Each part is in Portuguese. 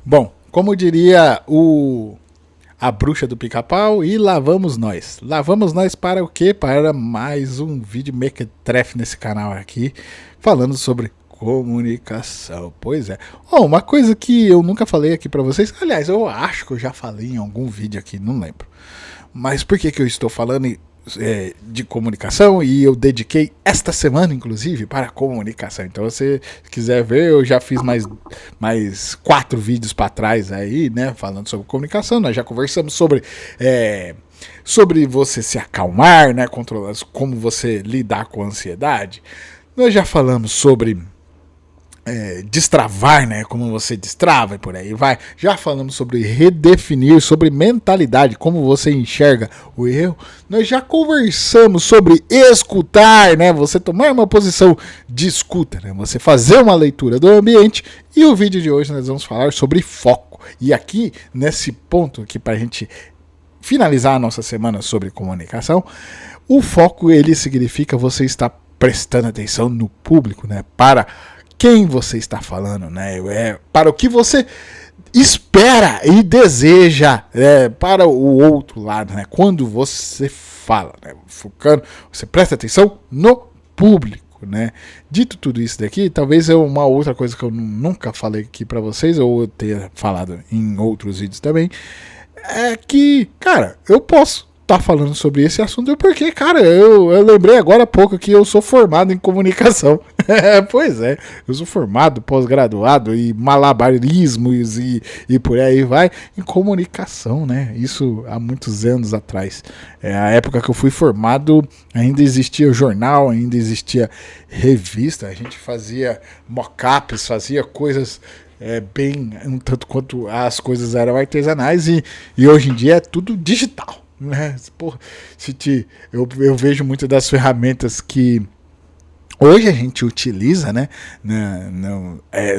Bom, como diria a bruxa do pica-pau, e lá vamos nós. Lá vamos nós para o quê? Para mais um vídeo mequetrefe nesse canal aqui, falando sobre comunicação. Pois é. Uma coisa que eu nunca falei aqui para vocês, aliás, eu acho que eu já falei em algum vídeo aqui, não lembro. Mas por que eu estou falando de comunicação, e eu dediquei esta semana, inclusive, para comunicação. Então, se quiser ver, eu já fiz mais 4 vídeos para trás aí, né, falando sobre comunicação. Nós já conversamos sobre você se acalmar, né, controlar, como você lidar com a ansiedade. Nós já falamos sobre destravar, né? Como você destrava e por aí vai. Já falamos sobre redefinir, sobre mentalidade, como você enxerga o erro. Nós já conversamos sobre escutar, né? Você tomar uma posição de escuta, né? Você fazer uma leitura do ambiente. E o vídeo de hoje nós vamos falar sobre foco. E aqui, nesse ponto aqui, para a gente finalizar a nossa semana sobre comunicação, o foco, ele significa você estar prestando atenção no público, né? Para quem você está falando, né? Para o que você espera e deseja, para o outro lado, né? Quando você fala, né? Focando, você presta atenção no público, né? Dito tudo isso daqui, talvez uma outra coisa que eu nunca falei aqui para vocês, ou ter falado em outros vídeos também, é que, cara, eu posso tá falando sobre esse assunto porque, cara, eu lembrei agora há pouco que eu sou formado em comunicação. Pois é, eu sou formado, pós-graduado em malabarismos e por aí vai, em comunicação, né? Isso há muitos anos atrás. A época que eu fui formado, ainda existia jornal, ainda existia revista, a gente fazia mock-ups, fazia coisas bem, um tanto quanto as coisas eram artesanais e hoje em dia é tudo digital. Né? Porra, eu vejo muitas das ferramentas que hoje a gente utiliza, né?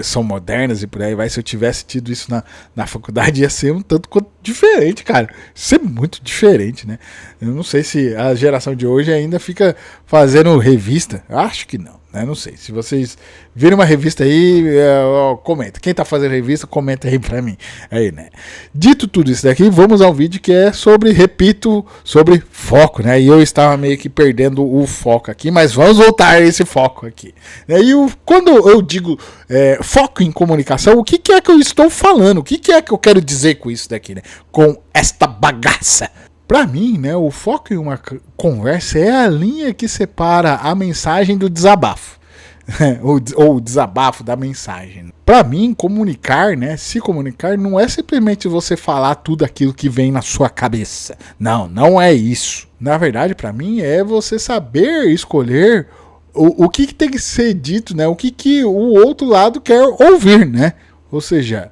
São modernas e por aí vai. Se eu tivesse tido isso na faculdade, ia ser um tanto quanto diferente, cara. Isso é muito diferente, né? Eu não sei se a geração de hoje ainda fica fazendo revista. Eu acho que não. Não sei, se vocês viram uma revista aí, comenta. Quem tá fazendo revista, comenta aí pra mim. Aí, né? Dito tudo isso daqui, vamos ao vídeo que é sobre foco, né? E eu estava meio que perdendo o foco aqui, mas vamos voltar a esse foco aqui. E quando eu digo foco em comunicação, o que é que eu estou falando? O que é que eu quero dizer com isso daqui, né? Com esta bagaça. Para mim, né, o foco em uma conversa é a linha que separa a mensagem do desabafo, ou o desabafo da mensagem. Para mim, comunicar, né, se comunicar não é simplesmente você falar tudo aquilo que vem na sua cabeça. Não é isso. Na verdade, para mim, é você saber escolher o que tem que ser dito, né, o que o outro lado quer ouvir, né? Ou seja,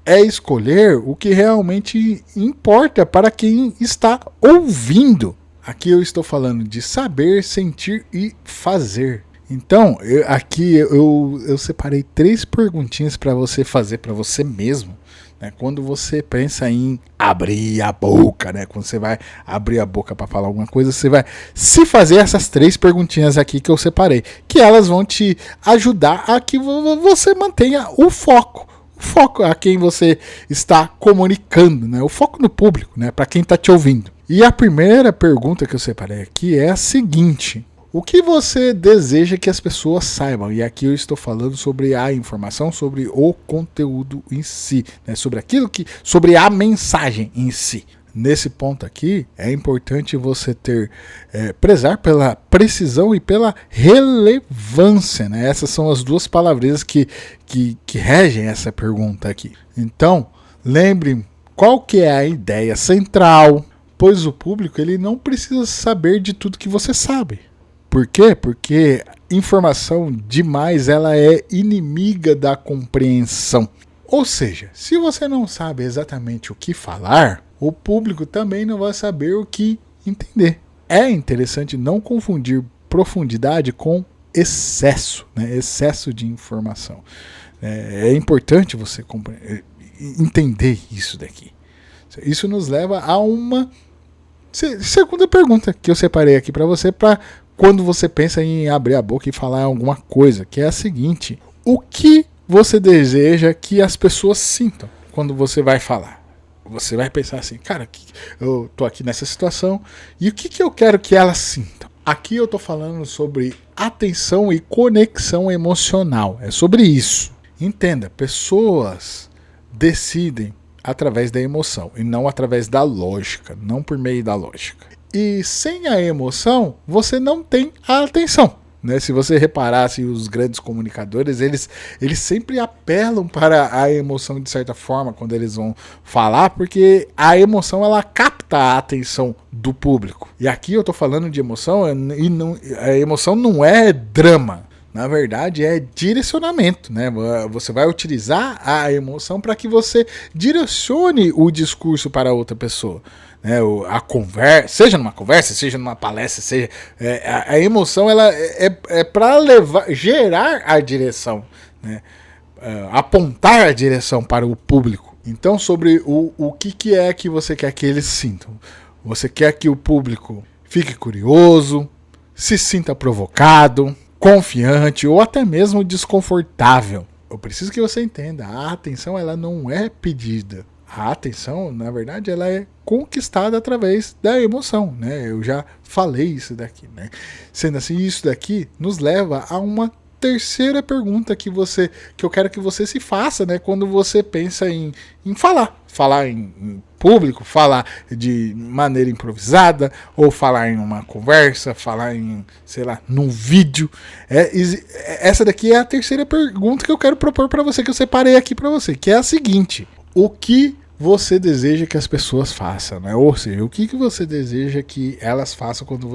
é escolher o que realmente importa para quem está ouvindo. Aqui eu estou falando de saber, sentir e fazer. Então, aqui eu separei 3 perguntinhas para você fazer para você mesmo, né? Quando você pensa em abrir a boca, né? Quando você vai abrir a boca para falar alguma coisa, você vai se fazer essas 3 perguntinhas aqui que eu separei, que elas vão te ajudar a que você mantenha o foco. O foco a quem você está comunicando, né? O foco no público, né? Para quem está te ouvindo. E a primeira pergunta que eu separei aqui é a seguinte: o que você deseja que as pessoas saibam? E aqui eu estou falando sobre a informação, sobre o conteúdo em si, né? Sobre a mensagem em si. Nesse ponto aqui, é importante você prezar pela precisão e pela relevância, né? Essas são as 2 palavrinhas que regem essa pergunta aqui. Então, lembre qual que é a ideia central, pois o público ele não precisa saber de tudo que você sabe. Por quê? Porque informação demais ela é inimiga da compreensão. Ou seja, se você não sabe exatamente o que falar, o público também não vai saber o que entender. É interessante não confundir profundidade com excesso, né? Excesso de informação. É importante você entender isso daqui. Isso nos leva a uma segunda pergunta que eu separei aqui para você, para quando você pensa em abrir a boca e falar alguma coisa, que é a seguinte: o que você deseja que as pessoas sintam quando você vai falar? Você vai pensar assim, cara, eu tô aqui nessa situação e o que eu quero que elas sintam? Aqui eu tô falando sobre atenção e conexão emocional. É sobre isso. Entenda, pessoas decidem através da emoção e não através da lógica, não por meio da lógica. E sem a emoção, você não tem a atenção. Né? Se você reparasse, os grandes comunicadores, eles sempre apelam para a emoção de certa forma quando eles vão falar, porque a emoção ela capta a atenção do público. E aqui eu estou falando de emoção, e não, a emoção não é drama. Na verdade, é direcionamento, né? Você vai utilizar a emoção para que você direcione o discurso para outra pessoa. Né? A conversa, seja numa conversa, seja numa palestra, seja a emoção ela é para gerar a direção, né? Apontar a direção para o público. Então, sobre o que é que você quer que eles sintam? Você quer que o público fique curioso, se sinta provocado, confiante ou até mesmo desconfortável. Eu preciso que você entenda, a atenção ela não é pedida. A atenção, na verdade, ela é conquistada através da emoção, né? Eu já falei isso daqui, né? Sendo assim, isso daqui nos leva a uma terceira pergunta que eu quero que você se faça, né? Quando você pensa em falar em público, falar de maneira improvisada, ou falar em uma conversa, falar em, sei lá, num vídeo. Essa daqui é a terceira pergunta que eu quero propor para você, que eu separei aqui para você, que é a seguinte: o que você deseja que as pessoas façam, né? Ou seja, o que você deseja que elas façam quando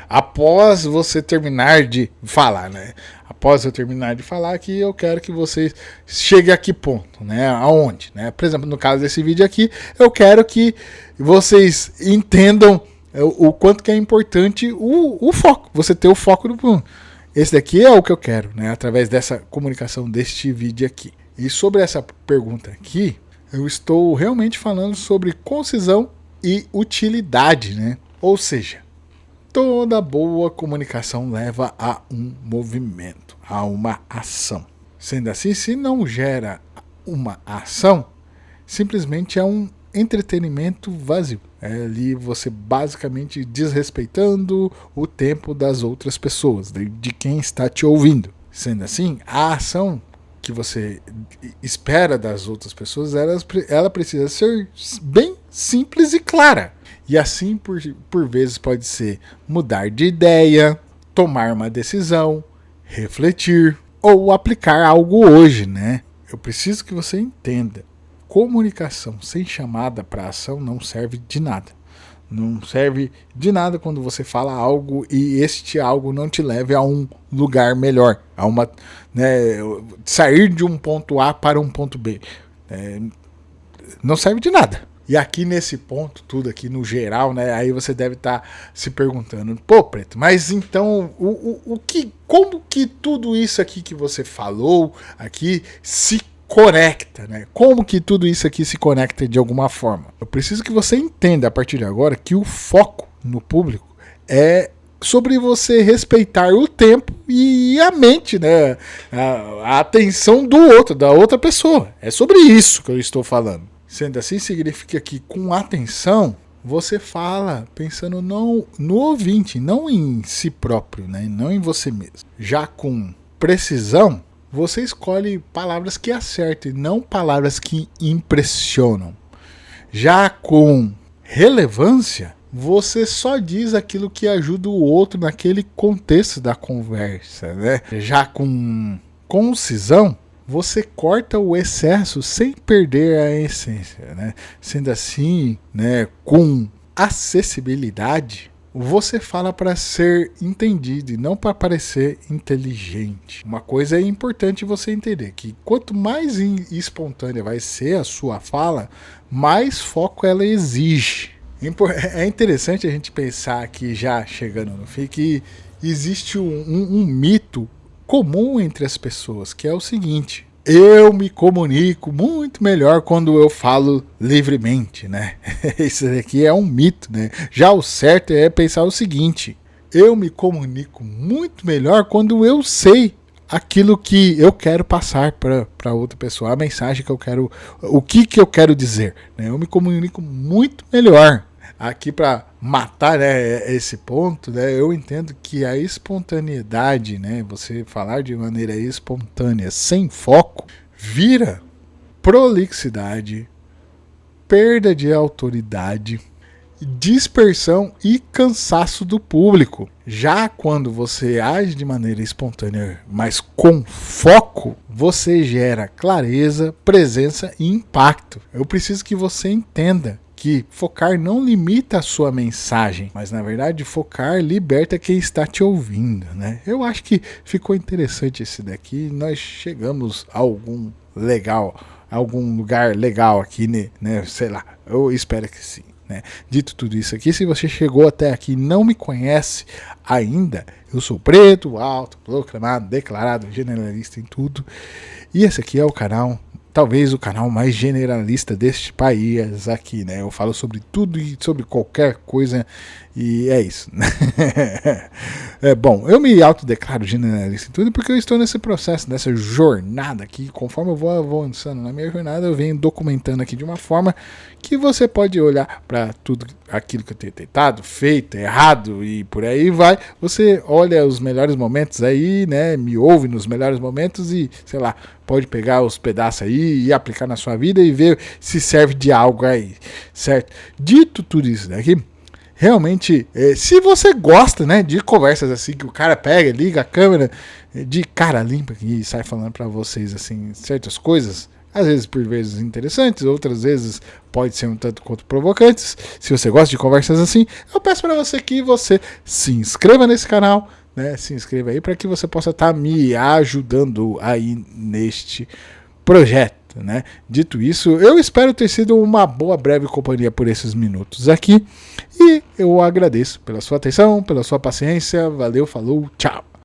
após você terminar de falar, né? Após eu terminar de falar aqui, eu quero que você chegue a que ponto, né? Aonde, né? Por exemplo, no caso desse vídeo aqui, eu quero que vocês entendam o quanto que é importante o foco, você ter o foco no ponto. Esse daqui é o que eu quero, né? Através dessa comunicação deste vídeo aqui. E sobre essa pergunta aqui, eu estou realmente falando sobre concisão e utilidade, né? Ou seja, toda boa comunicação leva a um movimento, a uma ação. Sendo assim, se não gera uma ação, simplesmente é um entretenimento vazio. É ali você basicamente desrespeitando o tempo das outras pessoas, de quem está te ouvindo. Sendo assim, a ação que você espera das outras pessoas, ela precisa ser bem simples e clara. E assim, por vezes, pode ser mudar de ideia, tomar uma decisão, refletir ou aplicar algo hoje, né? Eu preciso que você entenda. Comunicação sem chamada para ação não serve de nada. Não serve de nada quando você fala algo e este algo não te leve a um lugar melhor, a uma, né, sair de um ponto A para um ponto B. Não serve de nada. E aqui nesse ponto, tudo aqui no geral, né, aí você deve estar se perguntando, pô, Preto, mas então como que tudo isso aqui que você falou aqui se conecta, né? Como que tudo isso aqui se conecta de alguma forma? Eu preciso que você entenda a partir de agora que o foco no público é sobre você respeitar o tempo e a mente, né? A atenção do outro, da outra pessoa. É sobre isso que eu estou falando. Sendo assim, significa que com atenção você fala pensando no ouvinte, não em si próprio, né? Não em você mesmo. Já com precisão, você escolhe palavras que acertem, não palavras que impressionam. Já com relevância, você só diz aquilo que ajuda o outro naquele contexto da conversa, né? Já com concisão, você corta o excesso sem perder a essência, né? Sendo assim, né, com acessibilidade, você fala para ser entendido e não para parecer inteligente. Uma coisa é importante você entender, que quanto mais espontânea vai ser a sua fala, mais foco ela exige. É interessante a gente pensar aqui, já chegando no fim, que existe um mito comum entre as pessoas, que é o seguinte: eu me comunico muito melhor quando eu falo livremente, né? Isso aqui é um mito, né? Já o certo é pensar o seguinte: eu me comunico muito melhor quando eu sei aquilo que eu quero passar para outra pessoa, a mensagem que eu quero, o que eu quero dizer, né? Eu me comunico muito melhor. Aqui para matar, né, esse ponto, né, eu entendo que a espontaneidade, né, você falar de maneira espontânea, sem foco, vira prolixidade, perda de autoridade, dispersão e cansaço do público. Já quando você age de maneira espontânea, mas com foco, você gera clareza, presença e impacto. Eu preciso que você entenda que focar não limita a sua mensagem, mas na verdade focar liberta quem está te ouvindo, né? Eu acho que ficou interessante esse daqui. Nós chegamos a algum lugar legal aqui, né? Sei lá, eu espero que sim. Né? Dito tudo isso aqui, se você chegou até aqui e não me conhece ainda, eu sou preto, alto, proclamado, declarado, generalista em tudo. E esse aqui é o canal, talvez o canal mais generalista deste país aqui, né? Eu falo sobre tudo e sobre qualquer coisa e é isso. Bom, eu me autodeclaro generalista em tudo porque eu estou nesse processo, nessa jornada aqui. Conforme eu vou avançando na minha jornada, eu venho documentando aqui de uma forma que você pode olhar para tudo aquilo que eu tenho tentado, feito, errado e por aí vai. Você olha os melhores momentos aí, né? Me ouve nos melhores momentos e, sei lá, pode pegar os pedaços aí e aplicar na sua vida e ver se serve de algo aí, certo? Dito tudo isso daqui, realmente, se você gosta, né, de conversas assim, que o cara pega, liga a câmera de cara limpa e sai falando pra vocês assim, certas coisas, às vezes por vezes interessantes, outras vezes pode ser um tanto quanto provocantes. Se você gosta de conversas assim, eu peço para você que você se inscreva nesse canal, né, se inscreva aí para que você possa estar me ajudando aí neste projeto. Né? Dito isso, eu espero ter sido uma boa breve companhia por esses minutos aqui e eu agradeço pela sua atenção, pela sua paciência. Valeu, falou, tchau!